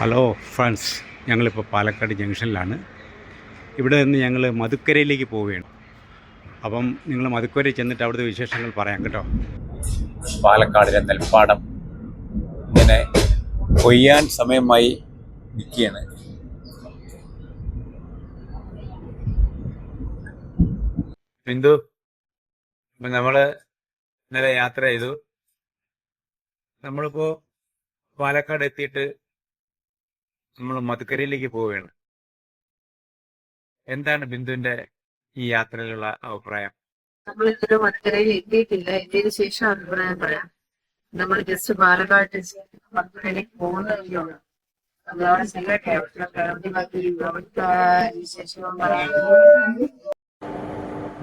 Hello friends, ഞങ്ങളിപ്പോൾ പാലക്കാട് ജംഗ്ഷനിലാണ്. ഇവിടെ നിന്ന് ഞങ്ങൾ മധുക്കരയിലേക്ക് പോവുകയാണ്. അപ്പം നിങ്ങൾ മധുക്കരയിൽ ചെന്നിട്ട് അവിടുത്തെ വിശേഷങ്ങൾ പറയാം കേട്ടോ. പാലക്കാടിലെ നെൽപ്പാടം ഇങ്ങനെ കൊയ്യാൻ സമയമായി നിൽക്കുകയാണ്. ബിന്ദു, ഇപ്പം നമ്മൾ ഇന്നലെ യാത്ര ചെയ്തു. നമ്മളിപ്പോൾ പാലക്കാട് എത്തിയിട്ട് നമ്മൾ മധുക്കരയിലേക്ക് പോവുകയാണ്. എന്താണ് ബിന്ദുവിന്റെ ഈ യാത്രയിലുള്ള അഭിപ്രായം? നമ്മൾ ഇതുവരെ മധുക്കരയിൽ എത്തിയിട്ടില്ല. എത്തിയതിനു ശേഷം അഭിപ്രായം പറയാം. നമ്മൾ ജസ്റ്റ് പാലക്കാട് മധുക്കരയിലേക്ക് പോകുന്നതേ ഉള്ളൂ. നമ്മളവിടെ ചെല്ലട്ടെ, അവിടുത്തെ വിശേഷം പറയാം.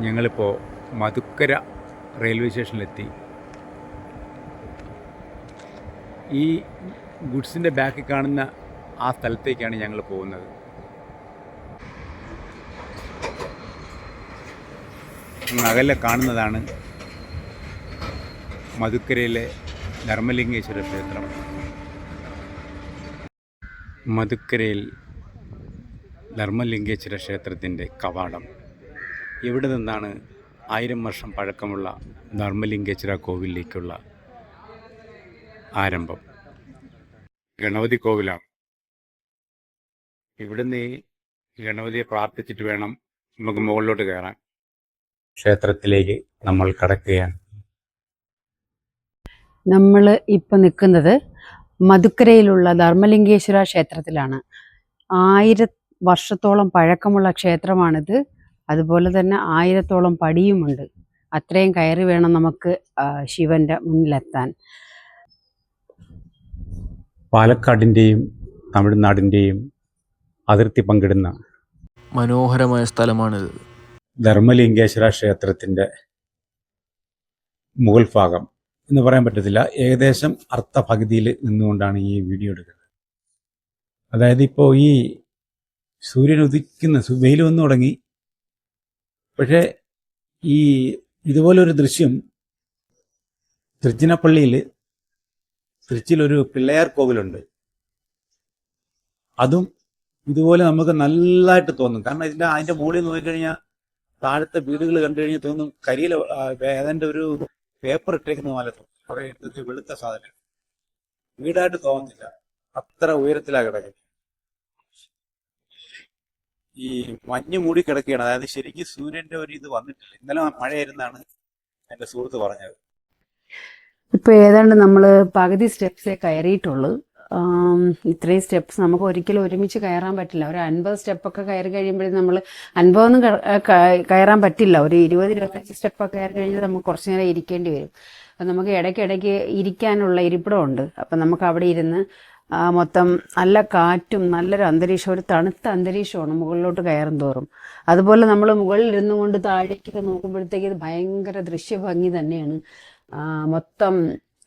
ഞങ്ങളിപ്പോൾ മധുക്കര റെയിൽവേ സ്റ്റേഷനിലെത്തി. ഈ ഗുഡ്സിൻ്റെ ബാക്കിൽ കാണുന്ന ആ സ്ഥലത്തേക്കാണ് ഞങ്ങൾ പോകുന്നത്. അകലെ കാണുന്നതാണ് മധുക്കരയിലെ ധർമ്മലിംഗേശ്വര ക്ഷേത്രം. മധുക്കരയിൽ ധർമ്മലിംഗേശ്വര ക്ഷേത്രത്തിൻ്റെ കവാടം. ഇവിടെ നിന്നാണ് 1000 വർഷം പഴക്കമുള്ള ധർമ്മലിംഗേശ്വര കോവിലേക്കുള്ള ആരംഭം. ഗണപതി കോവിലാണ്. ഇവിടുന്ന് ഈ ഗണപതിയെ പ്രാർത്ഥിച്ചിട്ട് വേണം നമുക്ക് മുകളിലോട്ട് കയറാൻ. ക്ഷേത്രത്തിലേക്ക് നമ്മൾ കടക്കുകയാണ്. നമ്മൾ ഇപ്പം നിൽക്കുന്നത് മധുക്കരയിലുള്ള ധർമ്മലിംഗേശ്വര ക്ഷേത്രത്തിലാണ്. 1000 വർഷത്തോളം പഴക്കമുള്ള ക്ഷേത്രമാണിത്. അതുപോലെ തന്നെ 1000-ഓളം പടിയുമുണ്ട്. അത്രയും കയറി വേണം നമുക്ക് ശിവന്റെ മുന്നിലെത്താൻ. പാലക്കാടിൻ്റെയും തമിഴ്നാടിൻ്റെയും അതിർത്തി പങ്കിടുന്ന മനോഹരമായ സ്ഥലമാണിത്. ധർമ്മലിംഗേശ്വര ക്ഷേത്രത്തിൻ്റെ മുകൾ ഭാഗം എന്ന് പറയാൻ പറ്റത്തില്ല, ഏകദേശം അർത്ഥപകുതിയിൽ നിന്നുകൊണ്ടാണ് ഈ വീഡിയോ എടുക്കുന്നത്. അതായത് ഇപ്പോൾ ഈ സൂര്യൻ ഉദിക്കുന്ന വെയിൽ വന്നു തുടങ്ങി. പക്ഷേ ഈ ഇതുപോലൊരു ദൃശ്യം തൃച്ചിയിലൊരു പിള്ളയാർ കോവിലുണ്ട്. അതും ഇതുപോലെ നമുക്ക് നല്ലതായിട്ട് തോന്നും. കാരണം അതിൻ്റെ മുകളിൽ നോക്കിക്കഴിഞ്ഞാൽ താഴത്തെ വീടുകൾ കണ്ടു കഴിഞ്ഞാൽ തോന്നും കരിയില ഏതാണ്ട് ഒരു പേപ്പർ ഇട്ടേക്കുന്ന പോലെ തോന്നും. കുറേ വെളുത്ത സാധനം വീടായിട്ട് തോന്നുന്നില്ല, അത്ര ഉയരത്തിലാണ് കിടക്കുന്നത്. ഈ മഞ്ഞ് മൂടി കിടക്കുകയാണ്. അതായത് ശരിക്കും സൂര്യന്റെ ഒരു ഇത് വന്നിട്ടില്ല. ഇന്നലെ മഴയായിരുന്നാണ് എൻ്റെ സുഹൃത്ത് പറഞ്ഞത്. ഇപ്പം ഏതാണ്ട് നമ്മൾ പകുതി സ്റ്റെപ്സേ കയറിയിട്ടുള്ളൂ. ഇത്രയും സ്റ്റെപ്സ് നമുക്ക് ഒരിക്കലും ഒരുമിച്ച് കയറാൻ പറ്റില്ല. ഒരു 50 സ്റ്റെപ്പൊക്കെ കയറി കഴിയുമ്പോഴേ നമ്മൾ 50 കയറാൻ പറ്റില്ല. ഒരു 20-25 സ്റ്റെപ്പൊക്കെ കയറി കഴിഞ്ഞാൽ നമുക്ക് കുറച്ച് നേരം ഇരിക്കേണ്ടി വരും. അപ്പം നമുക്ക് ഇടയ്ക്കിടയ്ക്ക് ഇരിക്കാനുള്ള ഇരിപ്പിടമുണ്ട്. അപ്പം നമുക്ക് അവിടെ ഇരുന്ന് മൊത്തം നല്ല കാറ്റും നല്ലൊരു അന്തരീക്ഷം, ഒരു തണുത്ത അന്തരീക്ഷമാണ് മുകളിലോട്ട് കയറും തോറും. അതുപോലെ നമ്മൾ മുകളിൽ ഇരുന്നു കൊണ്ട് താഴേക്കൊക്കെ നോക്കുമ്പോഴത്തേക്ക് ഇത് ഭയങ്കര ദൃശ്യഭംഗി തന്നെയാണ്. മൊത്തം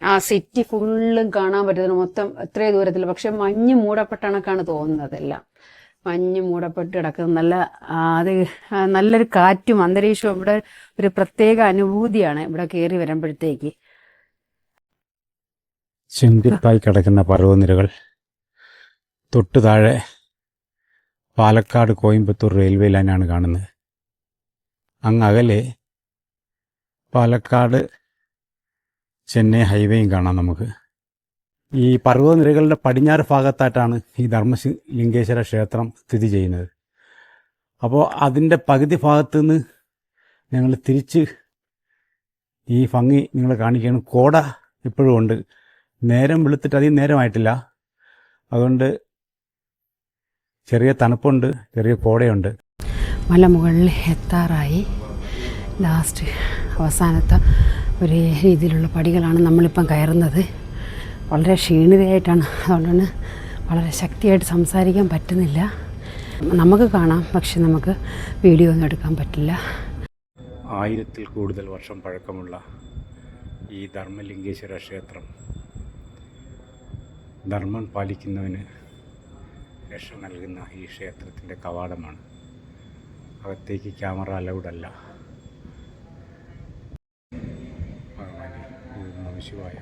ആ സിറ്റി ഫുള്ളും കാണാൻ പറ്റുന്നത് മൊത്തം എത്രയും ദൂരത്തിൽ. പക്ഷെ മഞ്ഞ് മൂടപ്പെട്ട കണക്കാണ് തോന്നുന്നത്. എല്ലാം മഞ്ഞ് മൂടപ്പെട്ട് കിടക്കുന്നത്. നല്ലൊരു കാറ്റും അന്തരീക്ഷവും. ഇവിടെ ഒരു പ്രത്യേക അനുഭൂതിയാണ് ഇവിടെ കയറി വരുമ്പോഴത്തേക്ക്. ചെങ്കുത്തായി കിടക്കുന്ന പർവ്വതനിരകൾ, തൊട്ടു താഴെ പാലക്കാട് കോയമ്പത്തൂർ റെയിൽവേ ലൈനാണ് കാണുന്നത്. അങ്ങ് അകലെ പാലക്കാട് ചെന്നൈ ഹൈവേയും കാണാം നമുക്ക്. ഈ പർവ്വതനിരകളുടെ പടിഞ്ഞാറ് ഭാഗത്തായിട്ടാണ് ഈ ധർമ്മലിംഗേശ്വര ക്ഷേത്രം സ്ഥിതി ചെയ്യുന്നത്. അപ്പോൾ അതിൻ്റെ പകുതി ഭാഗത്തു നിന്ന് ഞങ്ങൾ തിരിച്ച് ഈ ഭംഗി നിങ്ങളെ കാണിക്കുകയാണ്. കോട ഇപ്പോഴും ഉണ്ട്. നേരം വെളുത്തിട്ട് അധികം നേരമായിട്ടില്ല, അതുകൊണ്ട് ചെറിയ തണുപ്പുണ്ട്, ചെറിയ കോടയുണ്ട്. മലമുകളിൽ എത്താറായി. ലാസ്റ്റ് അവസാനത്തെ ഒരു രീതിയിലുള്ള പടികളാണ് നമ്മളിപ്പം കയറുന്നത്. വളരെ ക്ഷീണിതയായിട്ടാണ്, അതുകൊണ്ടാണ് വളരെ ശക്തിയായിട്ട് സംസാരിക്കാൻ പറ്റുന്നില്ല. നമുക്ക് കാണാം, പക്ഷെ നമുക്ക് വീഡിയോ ഒന്നും എടുക്കാൻ പറ്റില്ല. 1000-ൽ കൂടുതൽ വർഷം പഴക്കമുള്ള ഈ ധർമ്മലിംഗേശ്വര ക്ഷേത്രം ധർമ്മം പാലിക്കുന്നവന് രക്ഷ നൽകുന്ന ഈ ക്ഷേത്രത്തിൻ്റെ കവാടമാണ്. അകത്തേക്ക് ക്യാമറ അലൗഡല്ല. നമഃ ശിവായ.